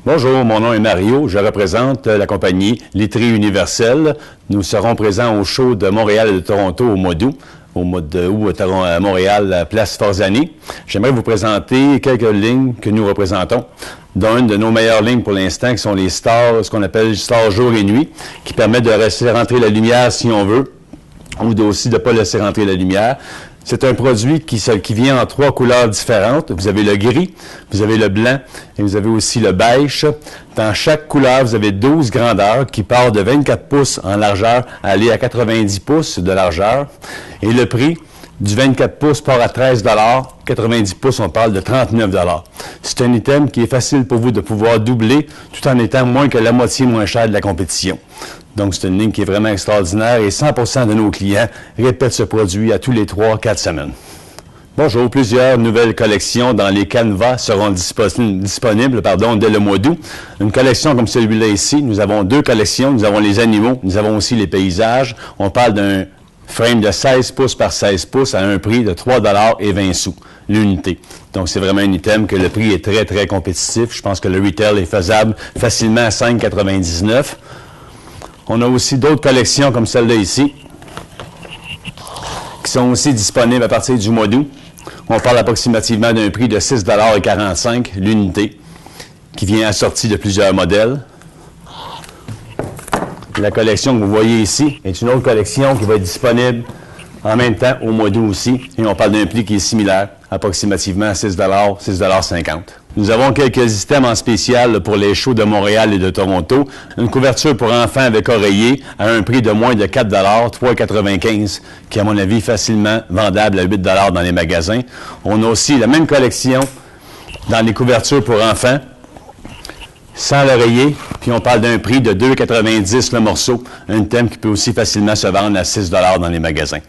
Bonjour, mon nom est Mario. Je représente la compagnie Literie Universelle. Nous serons présents au show de Montréal et de Toronto au mois d'août. Au mois d'août à Montréal, à Place Forzani. J'aimerais vous présenter quelques lignes que nous représentons, dont une de nos meilleures lignes pour l'instant, qui sont les stars, ce qu'on appelle stars jour et nuit, qui permet de laisser rentrer la lumière si on veut, ou aussi de ne pas laisser rentrer la lumière. C'est un produit qui vient en 3 couleurs différentes. Vous avez le gris, vous avez le blanc et vous avez aussi le beige. Dans chaque couleur, vous avez 12 grandeurs qui partent de 24 pouces en largeur à aller à 90 pouces de largeur. Et le prix du 24 pouces part à 13 $, 90 pouces, on parle de 39 $. C'est un item qui est facile pour vous de pouvoir doubler tout en étant moins que la moitié moins cher de la compétition. Donc, c'est une ligne qui est vraiment extraordinaire et 100% de nos clients répètent ce produit à tous les 3-4 semaines. Bonjour, plusieurs nouvelles collections dans les canevas seront disponibles dès le mois d'août. Une collection comme celui-là ici, nous avons 2 collections. Nous avons les animaux, nous avons aussi les paysages. On parle d'un frame de 16 pouces par 16 pouces à un prix de 3,20 $ l'unité. Donc, c'est vraiment un item que le prix est très, très compétitif. Je pense que le retail est faisable facilement à 5,99 $. On a aussi d'autres collections comme celle-là ici, qui sont aussi disponibles à partir du mois d'août. On parle approximativement d'un prix de 6,45 $ l'unité, qui vient assorti de plusieurs modèles. La collection que vous voyez ici est une autre collection qui va être disponible en même temps au mois d'août aussi. Et on parle d'un prix qui est similaire, approximativement à 6 $, 6,50 $. Nous avons quelques items en spécial pour les shows de Montréal et de Toronto. Une couverture pour enfants avec oreiller à un prix de moins de 4 $, 3,95 $, qui est à mon avis facilement vendable à 8 $ dans les magasins. On a aussi la même collection dans les couvertures pour enfants, sans l'oreiller, puis on parle d'un prix de 2,90 $ le morceau, un item qui peut aussi facilement se vendre à 6 $ dans les magasins.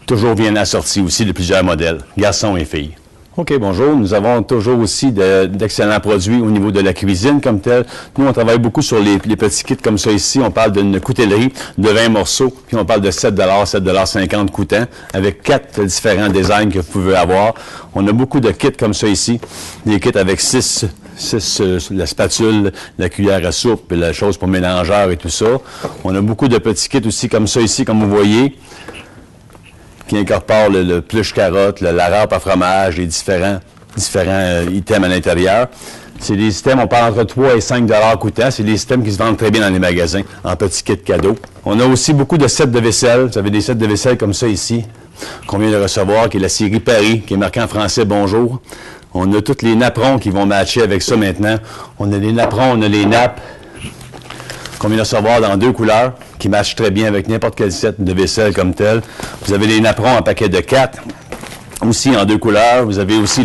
Toujours bien assorti aussi de plusieurs modèles, garçons et filles. OK, bonjour. Nous avons toujours aussi d'excellents produits au niveau de la cuisine comme tel. Nous, on travaille beaucoup sur les petits kits comme ça ici. On parle d'une coutellerie de 20 morceaux, puis on parle de 7 $, 7,50 $ coûtant, avec 4 différents designs que vous pouvez avoir. On a beaucoup de kits comme ça ici, des kits avec 6 la spatule, la cuillère à soupe, la chose pour mélangeur et tout ça. On a beaucoup de petits kits aussi comme ça ici, comme vous voyez, qui incorporent le pluche carotte, la râpe à fromage, les différents items à l'intérieur. C'est des items, on parle entre 3 et 5 $ coûtant. C'est des items qui se vendent très bien dans les magasins, en petits kits cadeaux. On a aussi beaucoup de sets de vaisselle. Vous avez des sets de vaisselle comme ça ici, qu'on vient de recevoir, qui est la série Paris, qui est marquée en français « Bonjour ». On a tous les napperons qui vont matcher avec ça maintenant. On a les napperons, on a les nappes qu'on vient de recevoir dans 2 couleurs, qui matchent très bien avec n'importe quel set de vaisselle comme tel. Vous avez les napperons en paquet de 4, aussi en 2 couleurs. Vous avez aussi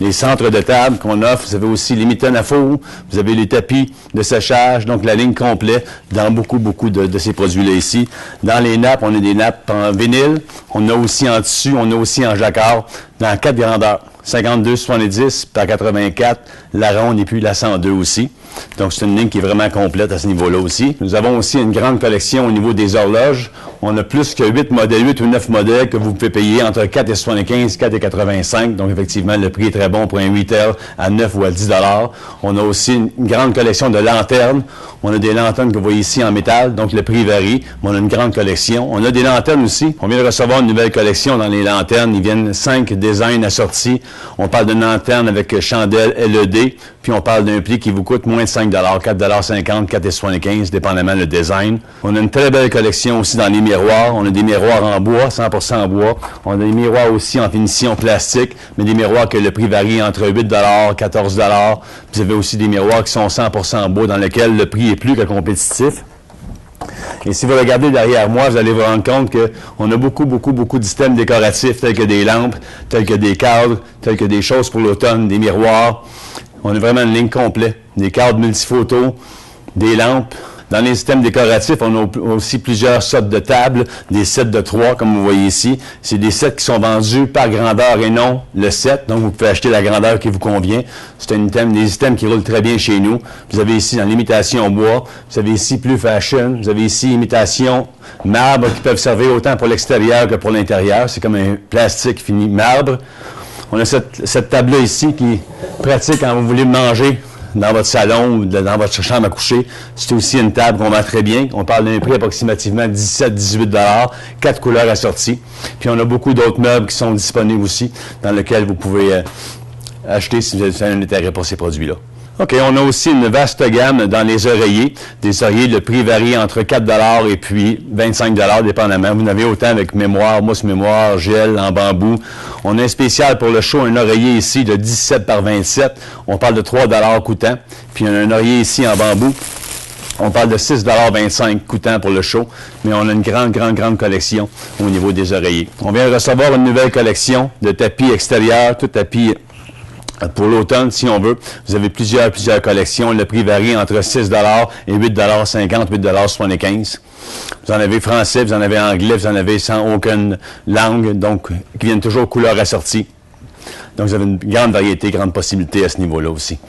les centres de table qu'on offre. Vous avez aussi les mitaines à four. Vous avez les tapis de séchage. Donc, la ligne complète dans beaucoup de ces produits-là ici. Dans les nappes, on a des nappes en vinyle. On a aussi en tissu. On a aussi en jacquard dans 4 grandeurs. 52,70 par 84, la ronde et puis la 102 aussi. Donc, c'est une ligne qui est vraiment complète à ce niveau-là aussi. Nous avons aussi une grande collection au niveau des horloges. On a plus que 8 ou 9 modèles que vous pouvez payer entre 4,75 et 4,85. Donc, effectivement, le prix est très bon pour un retail à 9 ou à 10 $. On a aussi une grande collection de lanternes. On a des lanternes que vous voyez ici en métal, donc le prix varie, mais on a une grande collection. On a des lanternes aussi. On vient de recevoir une nouvelle collection dans les lanternes. Ils viennent 5 designs assortis. On parle d'une lanterne avec chandelle LED, puis on parle d'un prix qui vous coûte moins de 5 $, 4,50 $, 4,75 $, dépendamment le design. On a une très belle collection aussi dans les miroirs. On a des miroirs en bois, 100% en bois. On a des miroirs aussi en finition plastique, mais des miroirs que le prix varie entre 8 $, 14 $. Vous avez aussi des miroirs qui sont 100% en bois, dans lesquels le prix est plus que compétitif. Et si vous regardez derrière moi, vous allez vous rendre compte qu'on a beaucoup d'items décoratifs, tels que des lampes, tels que des cadres, tels que des choses pour l'automne, des miroirs. On a vraiment une ligne complète. Des cadres multiphotos, des lampes. Dans les systèmes décoratifs, on a aussi plusieurs sets de tables, des sets de 3, comme vous voyez ici. C'est des sets qui sont vendus par grandeur et non le set. Donc, vous pouvez acheter la grandeur qui vous convient. C'est des items qui roulent très bien chez nous. Vous avez ici dans l'imitation bois. Vous avez ici plus fashion. Vous avez ici imitation marbre qui peuvent servir autant pour l'extérieur que pour l'intérieur. C'est comme un plastique fini marbre. On a cette table-là ici qui est pratique quand vous voulez manger dans votre salon ou dans votre chambre à coucher. C'est aussi une table qu'on vend très bien. On parle d'un prix approximativement 17-18 $, 4 couleurs assorties. Puis on a beaucoup d'autres meubles qui sont disponibles aussi, dans lesquels vous pouvez acheter si vous avez un intérêt pour ces produits-là. OK, on a aussi une vaste gamme dans les oreillers. Des oreillers, le prix varie entre 4 $ et puis 25 $, dépendamment. Vous en avez autant avec mémoire, mousse mémoire, gel, en bambou. On a un spécial pour le show, un oreiller ici de 17 par 27. On parle de 3 $ coûtant. Puis on a un oreiller ici en bambou. On parle de 6,25 $ coûtant pour le show, mais on a une grande collection au niveau des oreillers. On vient de recevoir une nouvelle collection de tapis extérieurs, tout tapis pour l'automne, si on veut. Vous avez plusieurs collections. Le prix varie entre 6 $ et 8,50 $, 8,75 $. Vous en avez français, vous en avez anglais, vous en avez sans aucune langue, donc qui viennent toujours couleurs assorties. Donc, vous avez une grande variété, grande possibilité à ce niveau-là aussi.